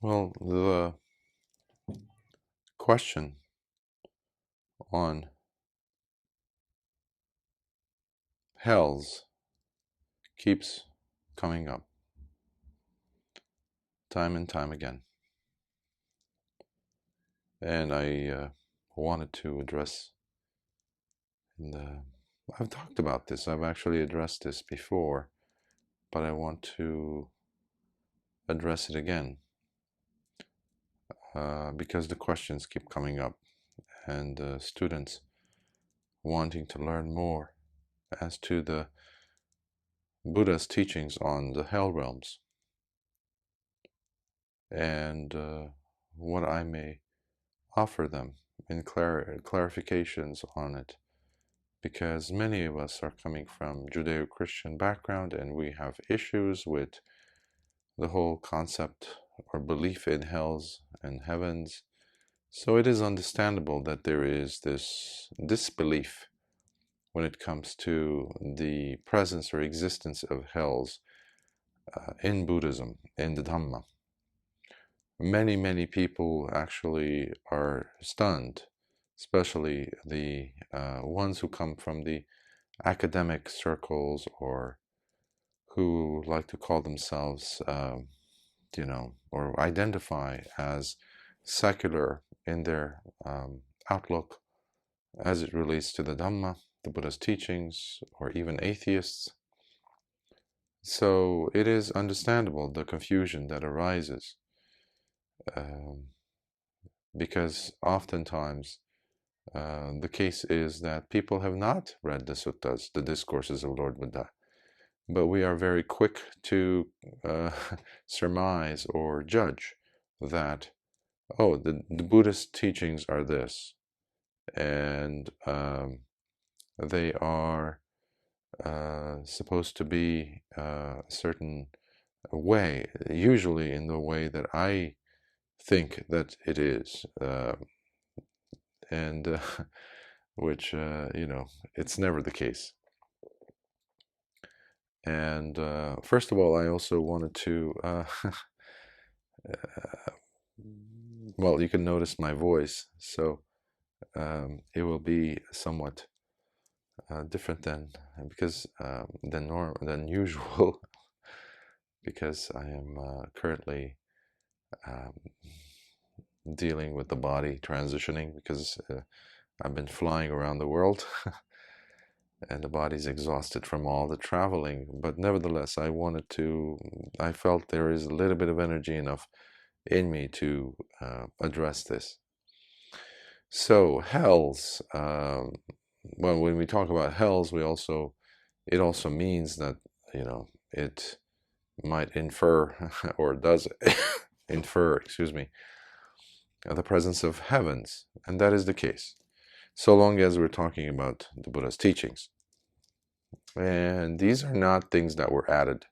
Well, the question on hells keeps coming up time and time again. And I wanted to address, I've talked about this, I've actually addressed this before, but I want to address it again because the questions keep coming up and students wanting to learn more as to the Buddha's teachings on the hell realms and what I may offer them in clarifications on it, because many of us are coming from Judeo-Christian background and we have issues with the whole concept or belief in hells and heavens. So it is understandable that there is this disbelief when it comes to the presence or existence of hells in Buddhism, in the Dhamma. Many people actually are stunned, especially the ones who come from the academic circles or who like to call themselves, or identify as secular in their outlook as it relates to the Dhamma, the Buddha's teachings, or even atheists. So it is understandable the confusion that arises. Because oftentimes the case is that people have not read the suttas, the discourses of Lord Buddha, but we are very quick to surmise or judge that, oh, the Buddhist teachings are this, and they are supposed to be a certain way, usually in the way that I think that it is, and which, it's never the case. And first of all, I also wanted to, well, you can notice my voice, so it will be somewhat different than usual, because I am currently dealing with the body transitioning, because I've been flying around the world and the body's exhausted from all the traveling. But nevertheless, I felt there is a little bit of energy enough in me to address this. So hells, well, when we talk about hells, it also means that, it might infer or does infer, excuse me, the presence of heavens, and that is the case, so long as we're talking about the Buddha's teachings. And these are not things that were added.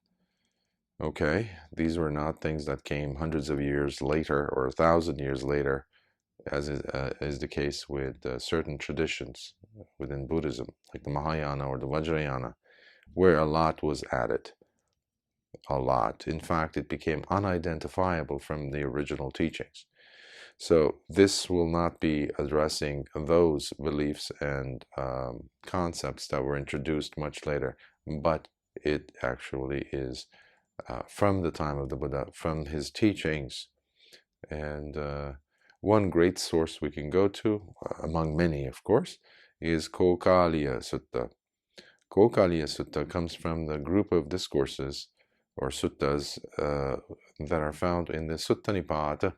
Okay, these were not things that came hundreds of years later or 1,000 years later, as is the case with certain traditions within Buddhism, like the Mahayana or the Vajrayana, where a lot was added. A lot. In fact, it became unidentifiable from the original teachings. So this will not be addressing those beliefs and concepts that were introduced much later, but it actually is from the time of the Buddha, from his teachings. And one great source we can go to, among many of course, is Kokāliya Sutta. Kokāliya Sutta comes from the group of discourses or suttas that are found in the Sutta Nipāta.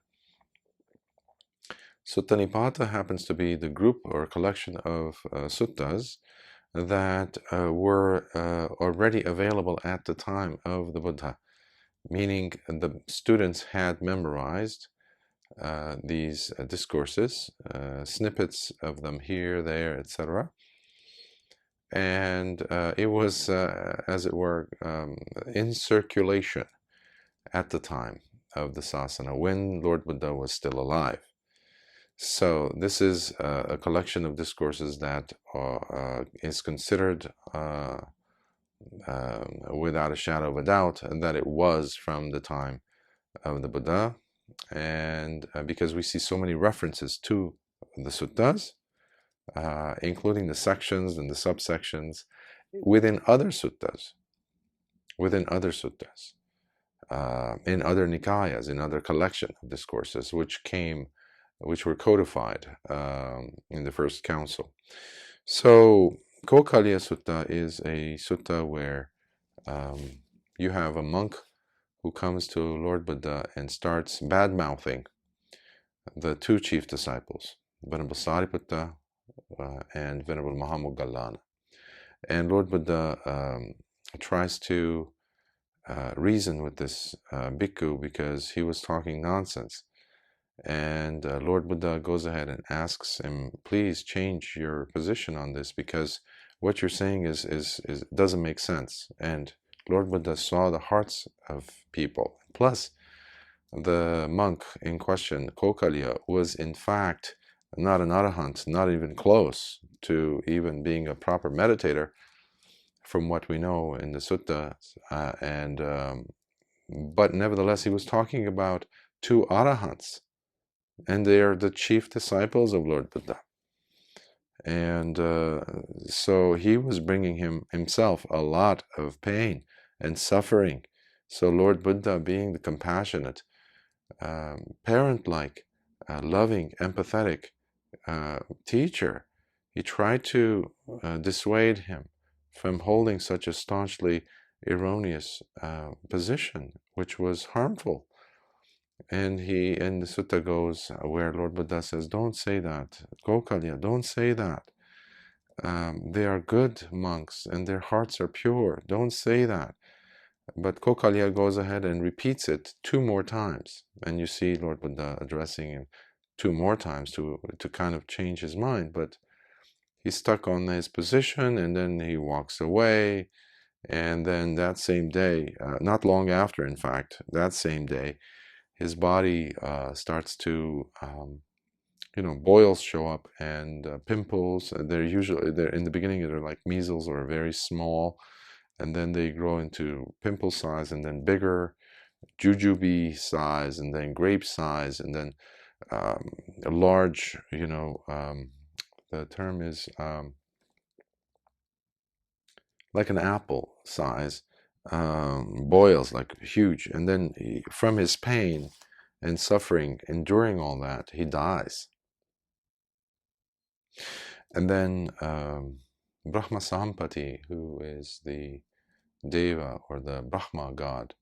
Sutta Nipāta happens to be the group or collection of suttas that were already available at the time of the Buddha, meaning the students had memorized these discourses, snippets of them here, there, etc. And it was, as it were, in circulation at the time of the Sasana, when Lord Buddha was still alive. So this is a collection of discourses that is considered without a shadow of a doubt that it was from the time of the Buddha, and because we see so many references to the suttas, including the sections and the subsections within other suttas, in other nikayas, in other collection of discourses, which were codified in the first council. So Kokāliya Sutta is a sutta where you have a monk who comes to Lord Buddha and starts bad-mouthing the two chief disciples, Venerable Sariputta and Venerable Mahamoggallana. And Lord Buddha tries to reason with this bhikkhu because he was talking nonsense. And Lord Buddha goes ahead and asks him, please change your position on this, because what you're saying is doesn't make sense. And Lord Buddha saw the hearts of people. Plus, the monk in question, Kokāliya, was in fact not an arahant, not even close to even being a proper meditator, from what we know in the sutta, but nevertheless he was talking about two arahants, and they are the chief disciples of Lord Buddha. And so he was bringing himself a lot of pain and suffering. So Lord Buddha, being the compassionate, parent-like, loving, empathetic teacher, he tried to dissuade him from holding such a staunchly erroneous position, which was harmful. And the sutta goes where Lord Buddha says, don't say that, Kokāliya, don't say that. They are good monks and their hearts are pure. Don't say that. But Kokāliya goes ahead and repeats it 2 more times. And you see Lord Buddha addressing him 2 more times to kind of change his mind. But he's stuck on his position, and then he walks away. And then that same day, not long after, in fact, that same day, his body starts to, boils show up, and pimples. They're in the beginning, they're like measles or very small, and then they grow into pimple size, and then bigger, jujube size, and then grape size, and then a large, the term is like an apple size, boils like huge, and then from his pain and suffering, enduring all that, he dies. And then Brahma Sampati, who is the Deva or the Brahma god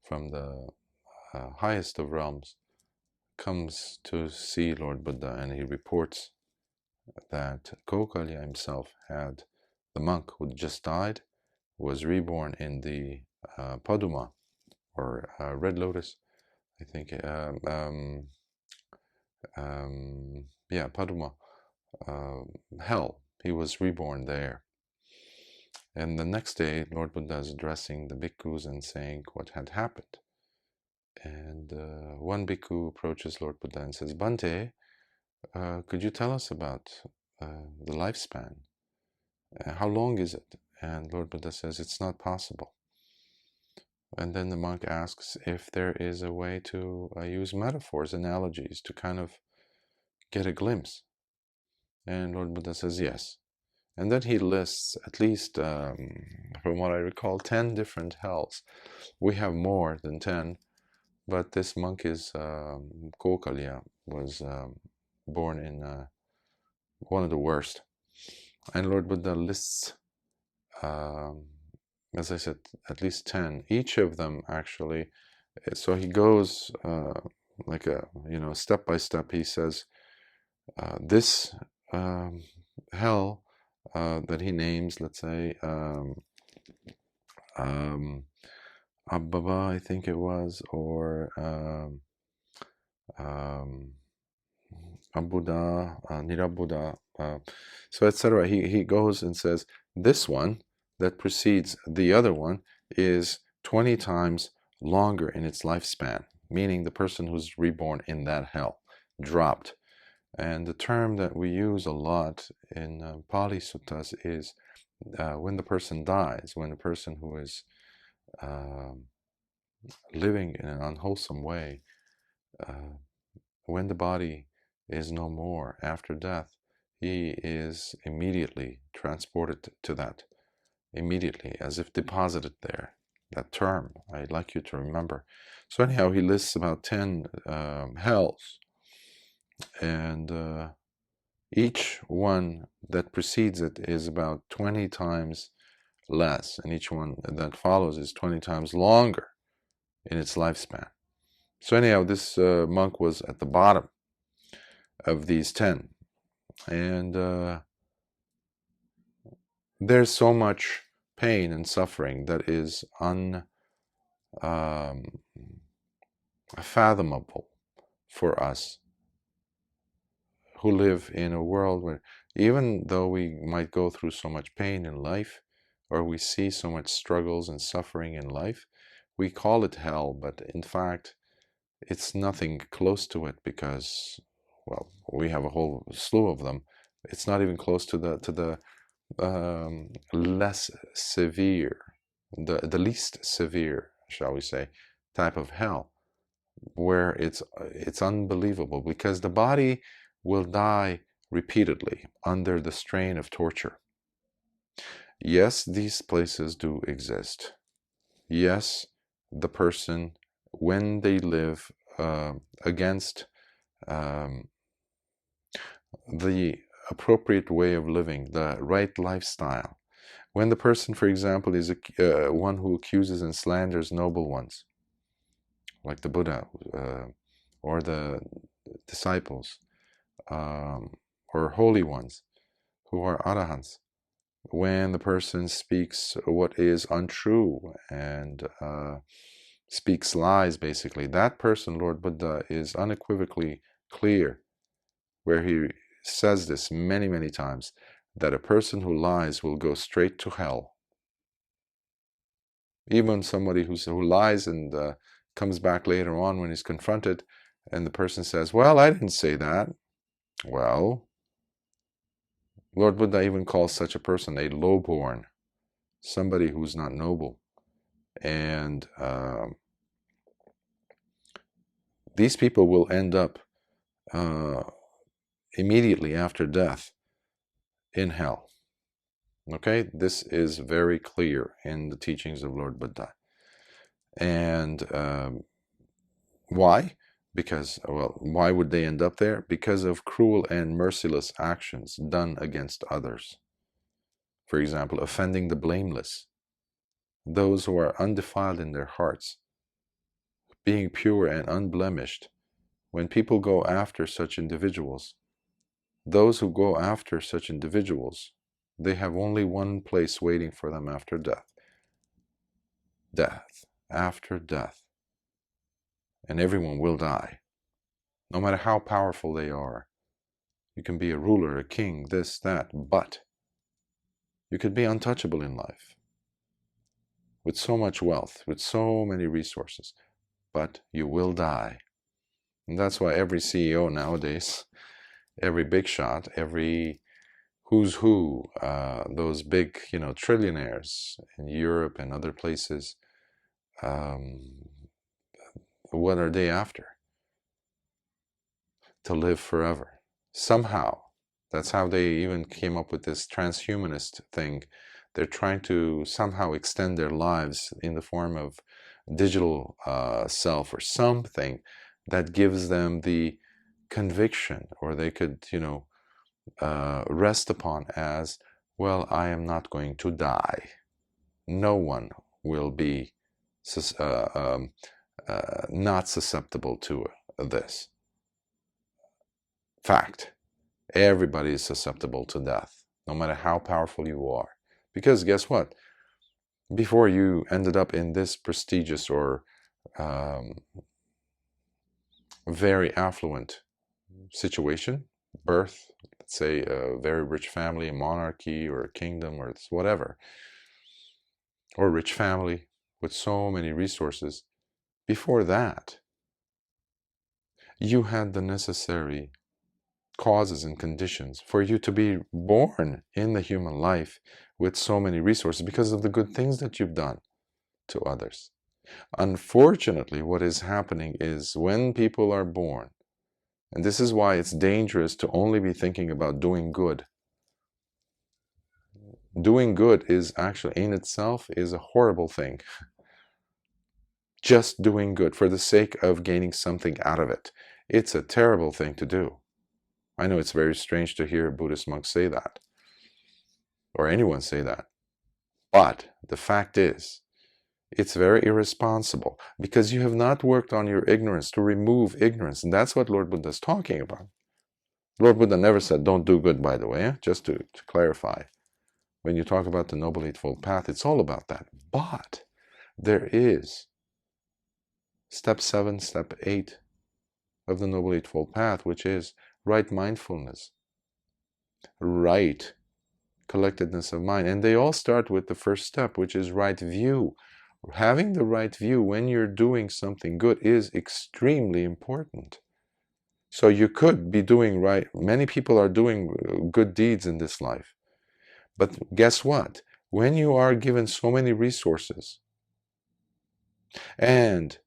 from the highest of realms, comes to see Lord Buddha, and he reports that Kokāliya himself the monk who just died, was reborn in the Paduma, or Red Lotus, I think. Yeah, Paduma, hell. He was reborn there. And the next day, Lord Buddha is addressing the bhikkhus and saying what had happened. And one bhikkhu approaches Lord Buddha and says, Bhante, could you tell us about the lifespan? How long is it? And Lord Buddha says, it's not possible. And then the monk asks if there is a way to use metaphors, analogies, to kind of get a glimpse. And Lord Buddha says yes. And then he lists at least, from what I recall, 10 different hells. We have more than 10, but this monk is Kokāliya, was born in one of the worst. And Lord Buddha lists, as I said, at least 10, each of them actually. So he goes like step by step. He says, this hell that he names, let's say, Abhava, I think it was, or Abuddha, Nirabuddha, so etc. He goes and says, this one that precedes the other one is 20 times longer in its lifespan, meaning the person who's reborn in that hell dropped. And the term that we use a lot in Pali Suttas is when the person dies, when a person who is living in an unwholesome way when the body is no more after death, he is immediately transported to that, immediately, as if deposited there. That term I'd like you to remember. So anyhow, he lists about 10 hells, and each one that precedes it is about 20 times less, and each one that follows is 20 times longer in its lifespan. So anyhow, this monk was at the bottom of these 10, and there's so much pain and suffering that is unfathomable for us who live in a world where, even though we might go through so much pain in life, or we see so much struggles and suffering in life, we call it hell, but in fact it's nothing close to it, because, well, we have a whole slew of them. It's not even close to the less severe, the least severe, shall we say, type of hell, where it's unbelievable, because the body will die repeatedly under the strain of torture. Yes, these places do exist. Yes, the person, when they live against the appropriate way of living, the right lifestyle, when the person, for example, is one who accuses and slanders noble ones, like the Buddha or the disciples, or holy ones who are arahants, when the person speaks what is untrue and speaks lies, basically, that person, Lord Buddha is unequivocally clear, where he says this many, many times, that a person who lies will go straight to hell. Even somebody who lies and comes back later on when he's confronted, and the person says, well, I didn't say that. Well, Lord Buddha even calls such a person a low-born, somebody who's not noble. And these people will end up immediately after death in hell. Okay, this is very clear in the teachings of Lord Buddha. And why? Because, well, why would they end up there? Because of cruel and merciless actions done against others. For example, offending the blameless, those who are undefiled in their hearts, being pure and unblemished. When people go after such individuals, those who go after such individuals, they have only one place waiting for them after death. Death, after death. And everyone will die, no matter how powerful they are. You can be a ruler, a king, this, that, but you could be untouchable in life, with so much wealth, with so many resources, but you will die. And that's why every CEO nowadays, every big shot, every who's who, those big, trillionaires in Europe and other places, what are they after? To live forever. Somehow. That's how they even came up with this transhumanist thing. They're trying to somehow extend their lives in the form of digital self or something that gives them the conviction, or they could, rest upon as, well, I am not going to die. No one will be not susceptible to this. Fact. Everybody is susceptible to death, no matter how powerful you are. Because guess what? Before you ended up in this prestigious or very affluent situation, birth, let's say a very rich family, a monarchy or a kingdom or whatever, or a rich family with so many resources, before that, you had the necessary causes and conditions for you to be born in the human life with so many resources because of the good things that you've done to others. Unfortunately, what is happening is when people are born, and this is why it's dangerous to only be thinking about doing good. Doing good is actually in itself is a horrible thing. Just doing good for the sake of gaining something out of it. It's a terrible thing to do. I know it's very strange to hear a Buddhist monk say that, or anyone say that. But the fact is, it's very irresponsible because you have not worked on your ignorance to remove ignorance. And that's what Lord Buddha is talking about. Lord Buddha never said, don't do good, by the way, just to clarify. When you talk about the Noble Eightfold Path, it's all about that. But there is step 7, step 8 of the Noble Eightfold Path, which is right mindfulness, right collectedness of mind. And they all start with the first step, which is right view. Having the right view when you're doing something good is extremely important. So you could be doing right. Many people are doing good deeds in this life. But guess what? When you are given so many resources and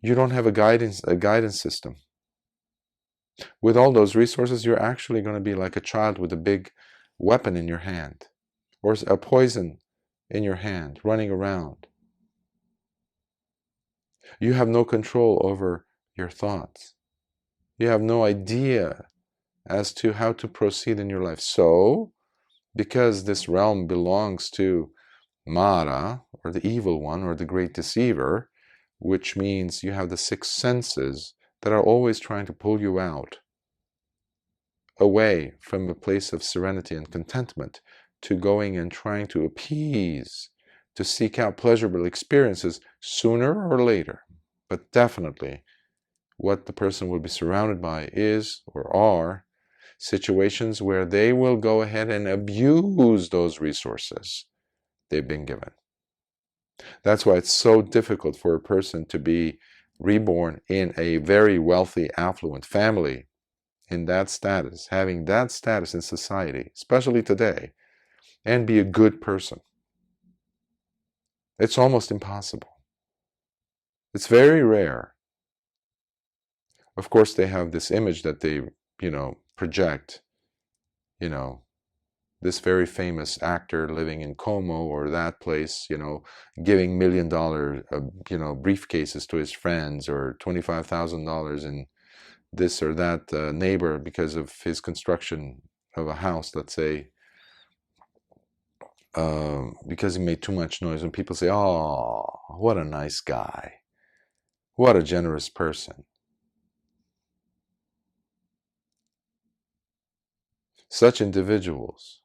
you don't have a guidance system, with all those resources, you're actually going to be like a child with a big weapon in your hand, or a poison in your hand, running around. You have no control over your thoughts. You have no idea as to how to proceed in your life. So, because this realm belongs to Mara, or the evil one, or the great deceiver, which means you have the 6 senses that are always trying to pull you out, away from a place of serenity and contentment, to going and trying to appease, to seek out pleasurable experiences sooner or later. But definitely, what the person will be surrounded by is, or are, situations where they will go ahead and abuse those resources they've been given. That's why it's so difficult for a person to be reborn in a very wealthy, affluent family, in that status, having that status in society, especially today, and be a good person. It's almost impossible. It's very rare. Of course, they have this image that they, project, this very famous actor living in Como or that place, giving $1 million, briefcases to his friends, or $25,000 in this or that neighbor because of his construction of a house, let's say, because he made too much noise. And people say, oh, what a nice guy. What a generous person. Such individuals,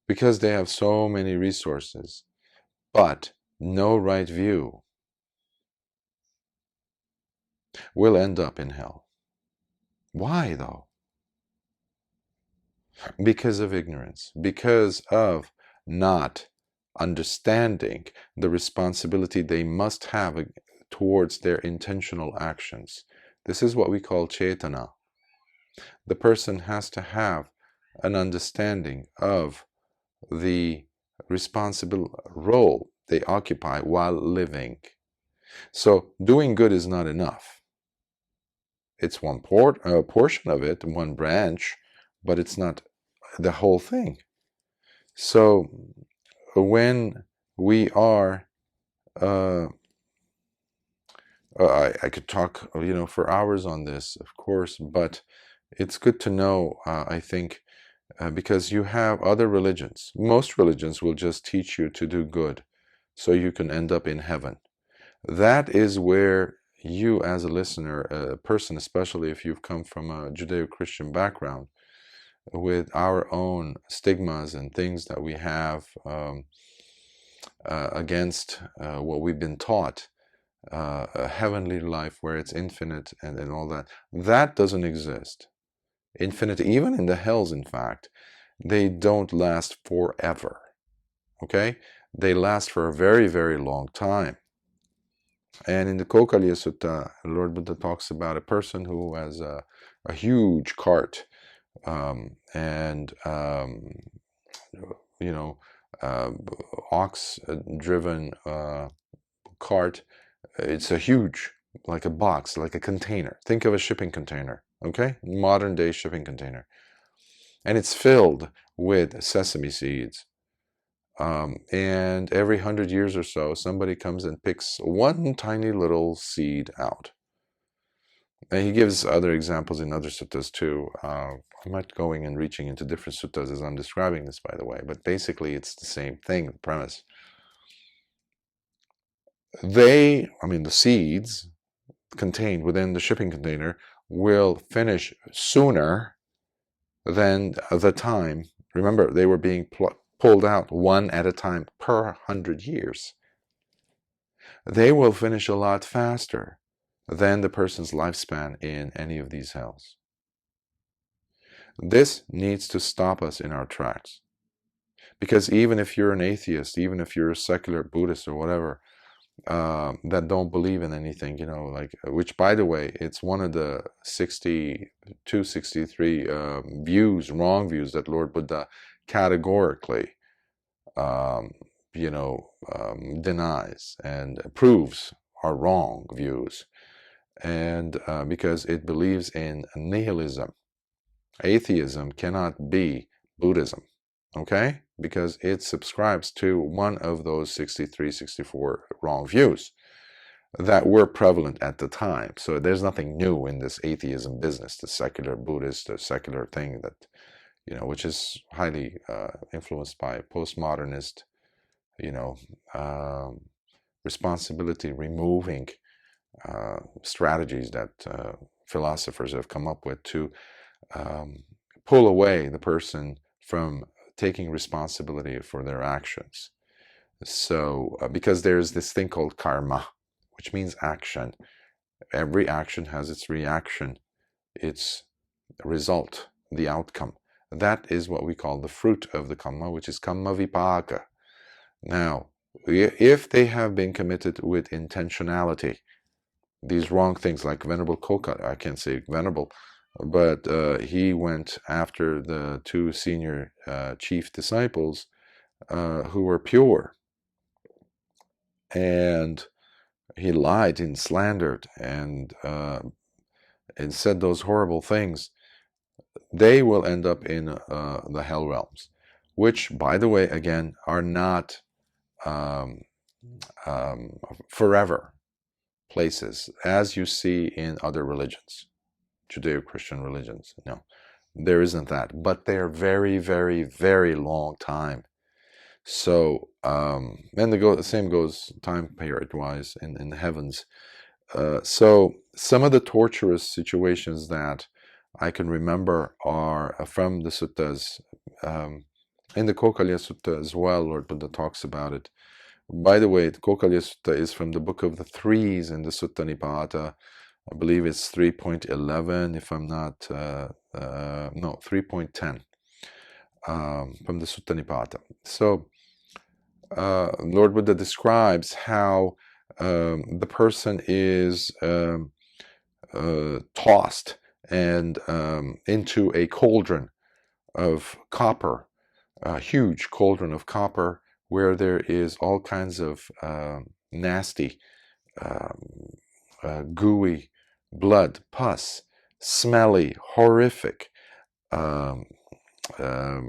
because they have so many resources, but no right view, will end up in hell. Why, though? Because of ignorance, because of not understanding the responsibility they must have towards their intentional actions. This is what we call Cetana. The person has to have an understanding of the responsible role they occupy while living. So doing good is not enough. It's one portion of it, one branch, but it's not the whole thing. So when we are, I could talk, for hours on this, of course, but it's good to know, I think, because you have other religions. Most religions will just teach you to do good so you can end up in heaven. That is where you, as a listener, a person, especially if you've come from a Judeo-Christian background, with our own stigmas and things that we have against what we've been taught, a heavenly life where it's infinite and all that, that doesn't exist. Infinity, even in the hells, in fact, they don't last forever. Okay? They last for a very, very long time. And in the Kokāliya Sutta, Lord Buddha talks about a person who has a huge cart and ox-driven cart. It's a huge, like a box, like a container. Think of a shipping container, okay? Modern day shipping container. And it's filled with sesame seeds. And every 100 years or so, somebody comes and picks one tiny little seed out. And he gives other examples in other suttas too. I'm not going and reaching into different suttas as I'm describing this, by the way, but basically it's the same thing, the premise. The seeds contained within the shipping container will finish sooner than the time. Remember, they were being pulled out one at a time per 100 years. They will finish a lot faster than the person's lifespan in any of these hells. This needs to stop us in our tracks. Because even if you're an atheist, even if you're a secular Buddhist or whatever, that don't believe in anything, which, by the way, it's one of the 62, 63 wrong views that Lord Buddha categorically, denies and proves are wrong views. And because it believes in nihilism. Atheism cannot be Buddhism, okay? Because it subscribes to one of those 63, 64 wrong views that were prevalent at the time. So there's nothing new in this atheism business, the secular Buddhist, the secular thing that, which is highly influenced by postmodernist, responsibility removing strategies that philosophers have come up with to pull away the person from taking responsibility for their actions. So, because there's this thing called karma, which means action. Every action has its reaction, its result, the outcome. That is what we call the fruit of the karma, which is kamma vipaka. Now, if they have been committed with intentionality, these wrong things like Venerable Kokāliya, I can't say Venerable, but he went after the two senior chief disciples who were pure. And he lied and slandered and said those horrible things. They will end up in the hell realms, which, by the way, again, are not forever places, as you see in other religions. Judeo-Christian religions. No, there isn't that. But they're very, very, very long time. So, and the same goes time period-wise in the heavens. So some of the torturous situations that I can remember are from the suttas. In the Kokāliya Sutta as well, Lord Buddha talks about it. By the way, the Kokāliya Sutta is from the Book of the Threes in the Sutta Nipāta. I believe it's 3.11, if I'm not, no, 3.10 from the Sutta Nipāta. So, Lord Buddha describes how the person is tossed and into a cauldron of copper, a huge cauldron of copper, where there is all kinds of nasty, gooey blood, pus, smelly, horrific,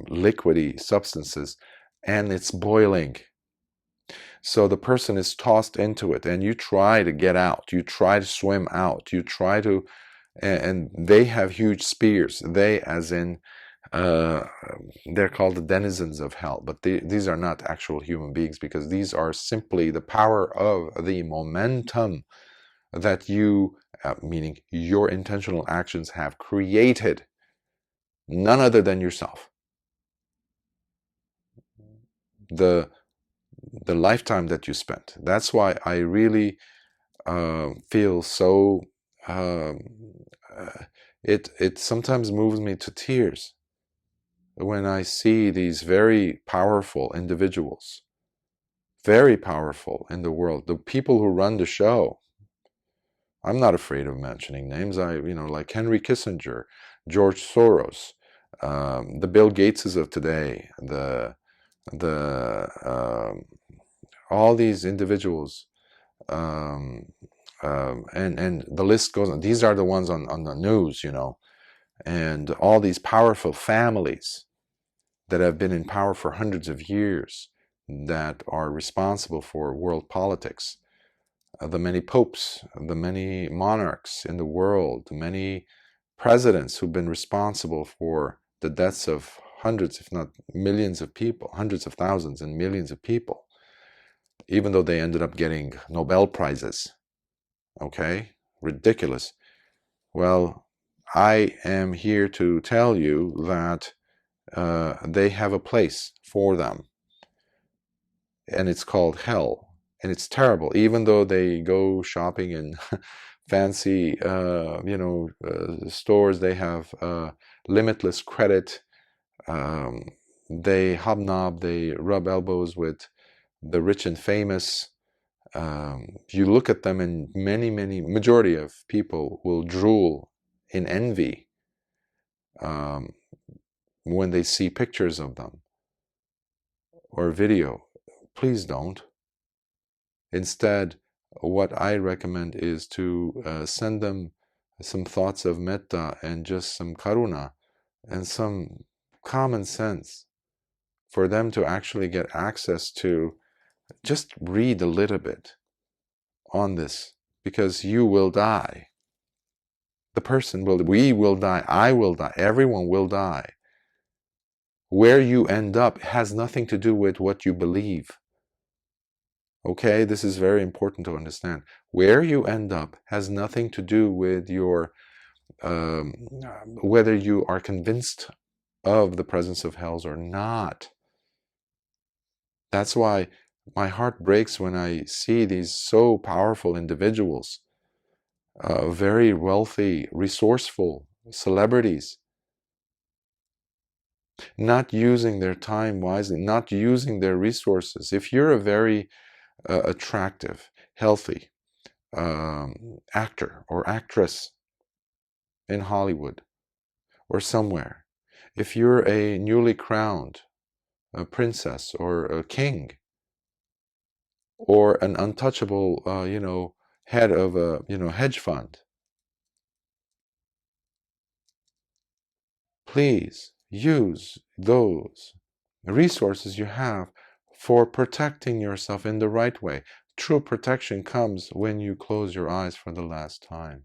liquidy substances, and it's boiling. So the person is tossed into it, and you try to get out, you try to swim out, you try to, and they have huge spears. They, as in, they're called the denizens of hell, but these are not actual human beings, because these are simply the power of the momentum that you, meaning your intentional actions, have created, none other than yourself. The lifetime that you spent. That's why I really feel so, it sometimes moves me to tears when I see these very powerful individuals, very powerful in the world, the people who run the show. I'm not afraid of mentioning names. Like Henry Kissinger, George Soros, the Bill Gateses of today, all these individuals and the list goes on. These are the ones on the news, you know, and all these powerful families that have been in power for hundreds of years that are responsible for world politics. The many popes, the many monarchs in the world, the many presidents who've been responsible for the deaths of hundreds, if not millions of people, hundreds of thousands and millions of people, even though they ended up getting Nobel Prizes. Okay? Ridiculous. Well, I am here to tell you that they have a place for them, and it's called hell, and it's terrible. Even though they go shopping in fancy, stores, they have limitless credit. They hobnob, they rub elbows with the rich and famous. You look at them, and majority of people will drool in envy when they see pictures of them or video. Please don't. Instead, what I recommend is to send them some thoughts of metta and just some karuna and some common sense for them to actually get access to. Just read a little bit on this, because you will die. The person will, we will die, I will die, everyone will die. Where you end up has nothing to do with what you believe. Okay, this is very important to understand. Where you end up has nothing to do with your whether you are convinced of the presence of hells or not. That's why my heart breaks when I see these so powerful individuals, very wealthy, resourceful celebrities, not using their time wisely, not using their resources. If you're a very attractive, healthy actor or actress in Hollywood or somewhere, if you're a newly crowned princess or a king, or an untouchable, head of a, hedge fund, please use those resources you have for protecting yourself in the right way. True protection comes when you close your eyes for the last time.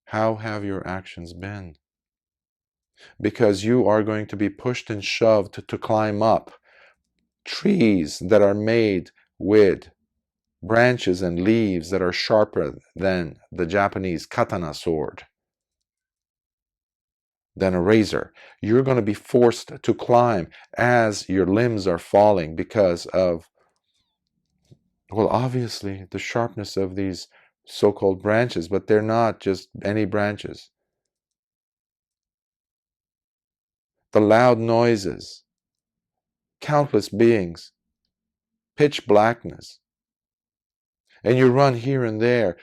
How have your actions been? Because you are going to be pushed and shoved to climb up trees that are made with branches and leaves that are sharper than the Japanese katana sword, than a razor. You're going to be forced to climb as your limbs are falling because of, well, obviously the sharpness of these so-called branches, but they're not just any branches. The loud noises, countless beings, pitch blackness, and you run here and there,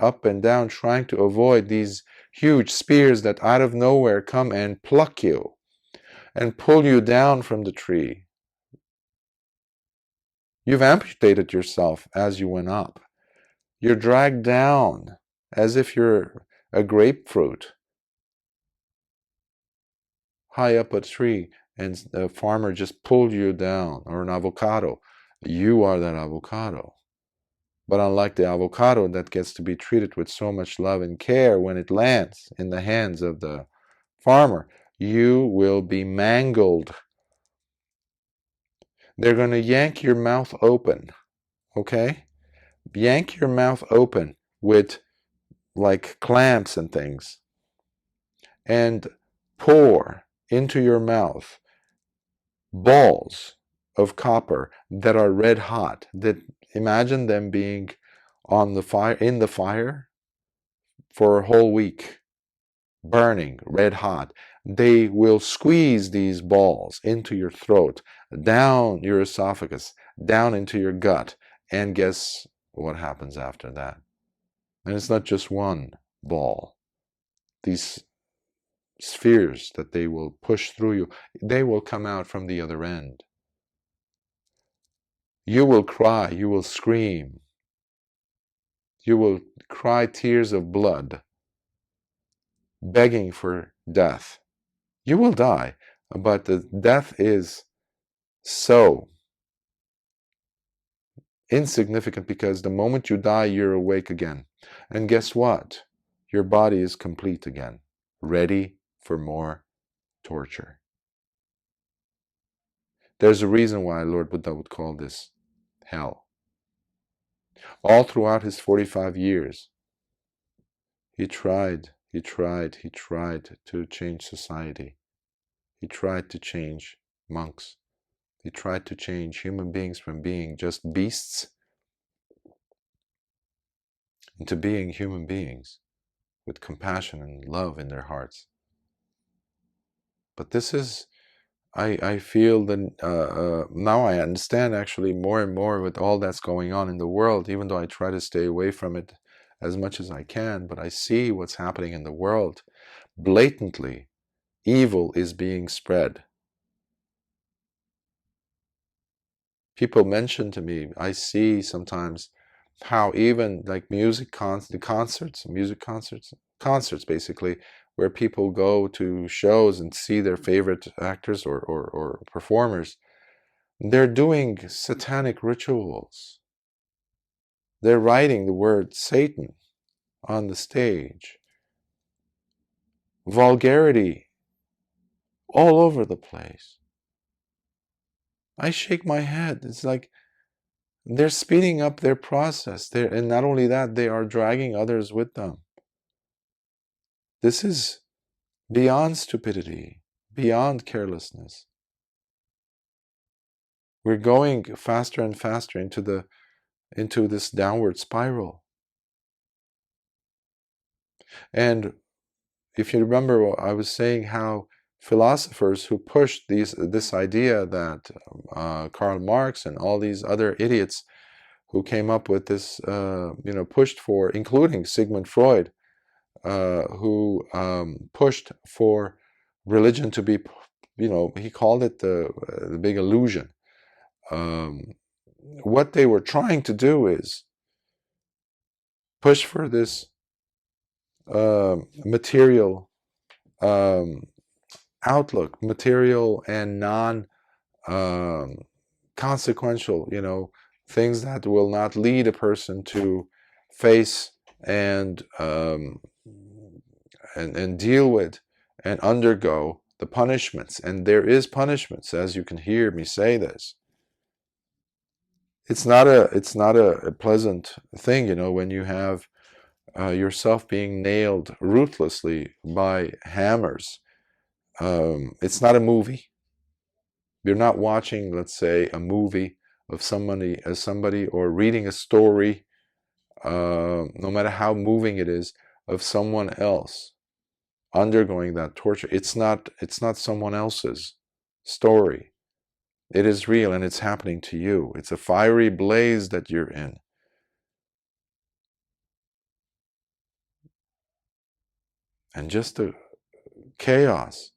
up and down, trying to avoid these huge spears that out of nowhere come and pluck you and pull you down from the tree. You've amputated yourself as you went up. You're dragged down as if you're a grapefruit high up a tree, and the farmer just pulled you down, or an avocado. You are that avocado. But unlike the avocado that gets to be treated with so much love and care when it lands in the hands of the farmer, you will be mangled. They're going to yank your mouth open, okay? Yank your mouth open with like clamps and things, and pour into your mouth balls of copper that are red hot. That, imagine them being on the fire, in the fire for a whole week, burning red hot. They will squeeze these balls into your throat, down your esophagus, down into your gut, and guess what happens after that? And it's not just one ball. These spheres that they will push through you, they will come out from the other end. You will cry, you will scream, You will cry tears of blood, begging for death. You will die, but the death is so insignificant because the moment you die, you're awake again. And guess what? Your body is complete again, ready for more torture. There's a reason why Lord Buddha would call this hell. All throughout his 45 years, he tried to change society. He tried to change monks. He tried to change human beings from being just beasts into being human beings with compassion and love in their hearts. But this is, I feel that now I understand actually more and more with all that's going on in the world, even though I try to stay away from it as much as I can, but I see what's happening in the world. Blatantly, evil is being spread. People mention to me, I see sometimes how even like concerts basically, where people go to shows and see their favorite actors or performers, they're doing satanic rituals. They're writing the word Satan on the stage. Vulgarity all over the place. I shake my head. It's like they're speeding up their process. And not only that, they are dragging others with them. This is beyond stupidity, beyond carelessness. We're going faster and faster into this downward spiral. And if you remember, I was saying how philosophers who pushed this idea that Karl Marx and all these other idiots who came up with this, pushed for, including Sigmund Freud, who pushed for religion to be, he called it the big illusion. What they were trying to do is push for this material outlook, material and non-consequential, things that will not lead a person to face and deal with and undergo the punishments. And there is punishments, as you can hear me say this. It's not a pleasant thing, when you have yourself being nailed ruthlessly by hammers. It's not a movie. You're not watching, let's say, a movie of somebody or reading a story, no matter how moving it is, of someone else undergoing that torture. It's not someone else's story. It is real and it's happening to you. It's a fiery blaze that you're in. And just the chaos,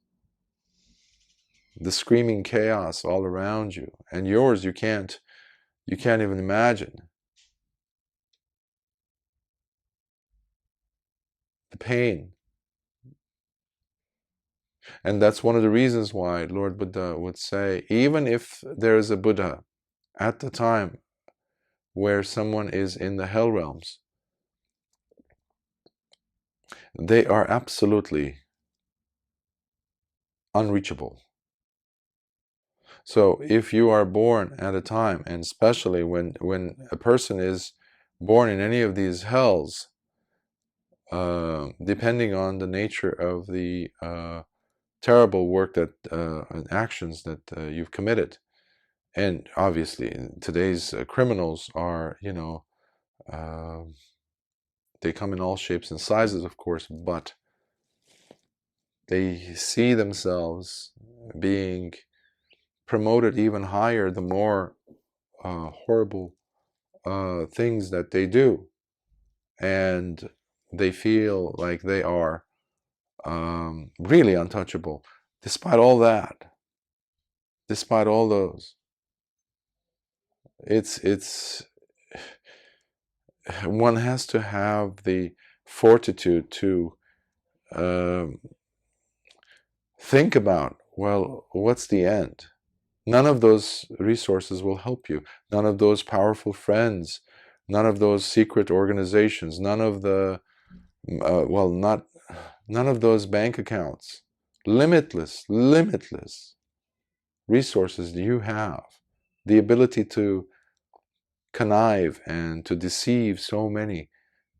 the screaming chaos all around you, and yours, you can't even imagine. The pain. And that's one of the reasons why Lord Buddha would say, even if there is a Buddha at the time where someone is in the hell realms, they are absolutely unreachable. So if you are born at a time, and especially when a person is born in any of these hells, depending on the nature of the terrible work and actions that you've committed, and obviously today's criminals are, they come in all shapes and sizes, of course, but they see themselves being promoted even higher the more horrible things that they do, and they feel like they are really untouchable. Despite all that, despite all those, it's one has to have the fortitude to um think about, well, what's the end? None of those resources will help you. None of those powerful friends, none of those secret organizations, none of the, well, not, none of those bank accounts. Limitless resources you have. The ability to connive and to deceive so many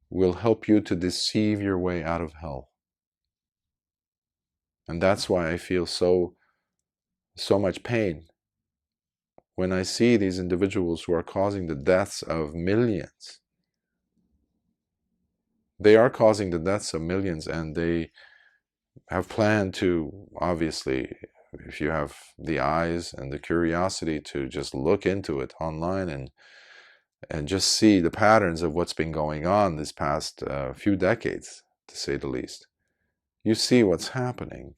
will help you to deceive your way out of hell. And that's why I feel so much pain when I see these individuals who are causing the deaths of millions. They are causing the deaths of millions, and they have planned to, obviously, if you have the eyes and the curiosity to just look into it online and just see the patterns of what's been going on this past few decades, to say the least, you see what's happening.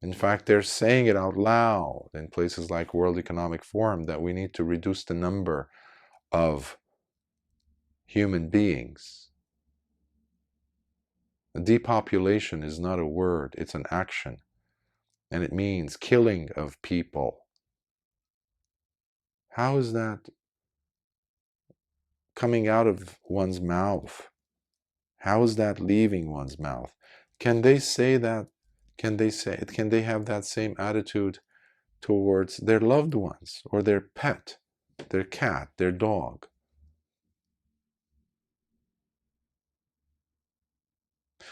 In fact, they're saying it out loud in places like World Economic Forum that we need to reduce the number of human beings. Depopulation is not a word, it's an action. And it means killing of people. How is that coming out of one's mouth? How is that leaving one's mouth? Can they say that? Can they have that same attitude towards their loved ones or their pet, their cat, their dog?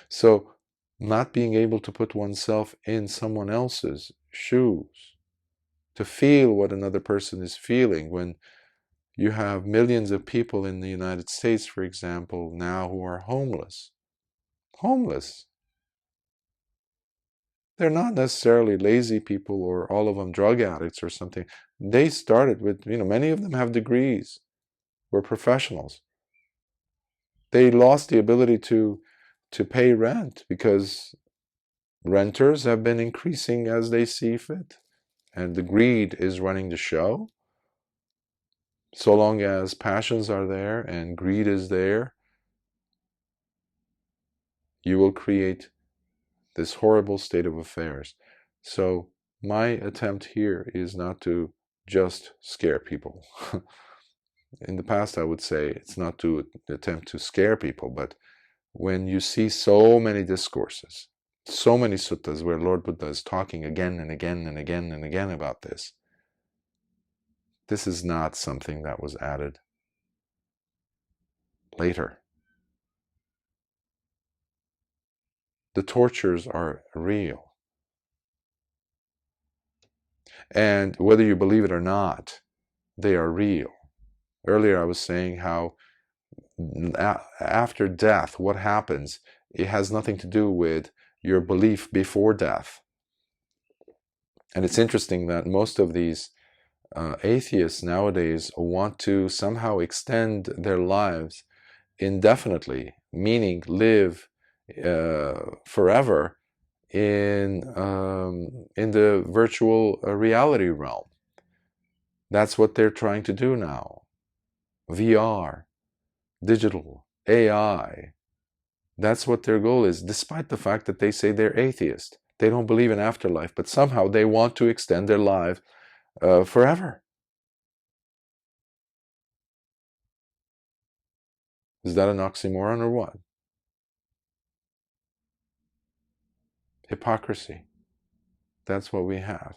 So, not being able to put oneself in someone else's shoes, to feel what another person is feeling, when you have millions of people in the United States, for example, now who are homeless. Homeless. They're not necessarily lazy people or all of them drug addicts or something. They started with, many of them have degrees, were professionals. They lost the ability to pay rent because renters have been increasing as they see fit. And the greed is running the show. So long as passions are there and greed is there, you will create this horrible state of affairs. So my attempt here is not to just scare people. In the past, I would say it's not to attempt to scare people, but when you see so many discourses, so many suttas where Lord Buddha is talking again and again and again and again about this, this is not something that was added later. The tortures are real. And whether you believe it or not, they are real. Earlier I was saying how after death, what happens, it has nothing to do with your belief before death. And it's interesting that most of these atheists nowadays want to somehow extend their lives indefinitely, meaning live forever in the virtual reality realm. That's what they're trying to do now. VR, digital, AI. That's what their goal is, despite the fact that they say they're atheist. They don't believe in afterlife, but somehow they want to extend their life forever. Is that an oxymoron or what? Hypocrisy. That's what we have.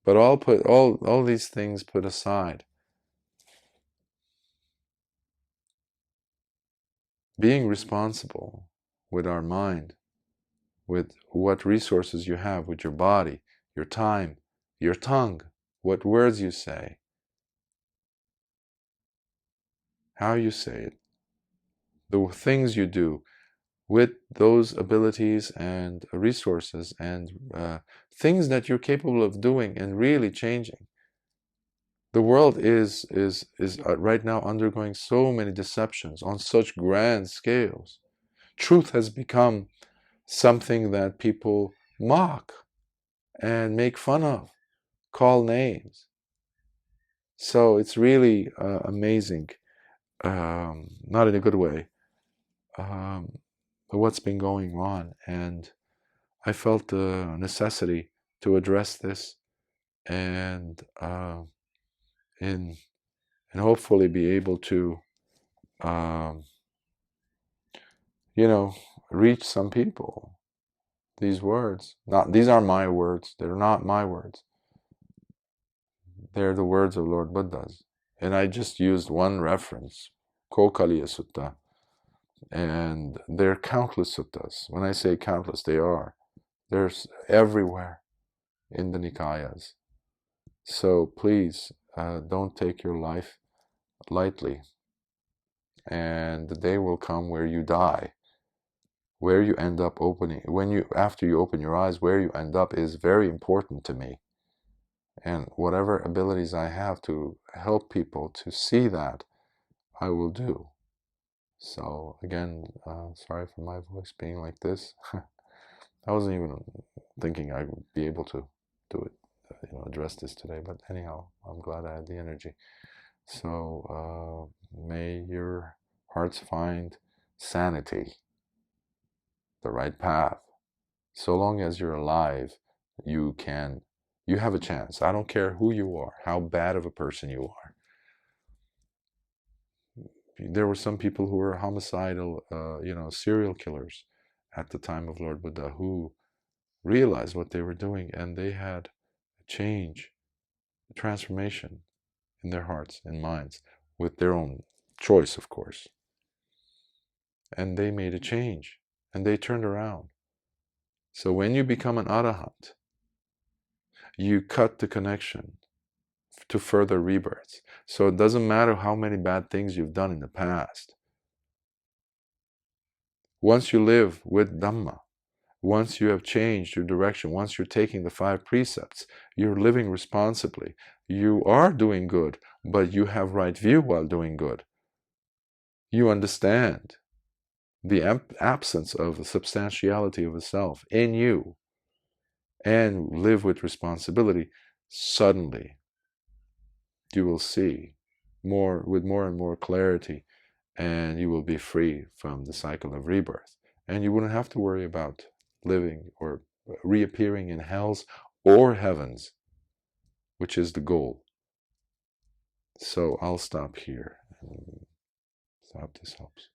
But all these things put aside, being responsible with our mind, with what resources you have, with your body, your time, your tongue, what words you say, how you say it, the things you do, with those abilities and resources and things that you're capable of doing and really changing. The world is right now undergoing so many deceptions on such grand scales. Truth has become something that people mock and make fun of, call names. So it's really amazing. not in a good way, what's been going on. And I felt the necessity to address this and in and hopefully be able to um, reach some people. These words, not these are my words. They're not my words. They're the words of Lord Buddha's. And I just used one reference, Kokāliya Sutta. And there are countless suttas. When I say countless, they are. There's everywhere in the Nikayas. So please, don't take your life lightly. And the day will come where you die. Where you end up after you open your eyes, where you end up is very important to me. And whatever abilities I have to help people to see that, I will do. So again, sorry for my voice being like this. I wasn't even thinking I would be able to do it, address this today. But anyhow, I'm glad I had the energy. So may your hearts find sanity, the right path. So long as you're alive, you have a chance. I don't care who you are, how bad of a person you are. There were some people who were homicidal, serial killers at the time of Lord Buddha who realized what they were doing, and they had a change, a transformation in their hearts and minds with their own choice, of course. And they made a change, and they turned around. So when you become an arahant, you cut the connection to further rebirths. So it doesn't matter how many bad things you've done in the past. Once you live with Dhamma, once you have changed your direction, once you're taking the 5 precepts, you're living responsibly. You are doing good, but you have right view while doing good. You understand the absence of the substantiality of a self in you and live with responsibility. Suddenly, you will see with more and more clarity, and you will be free from the cycle of rebirth. And you wouldn't have to worry about living or reappearing in hells or heavens, which is the goal. So I'll stop here. I hope this helps.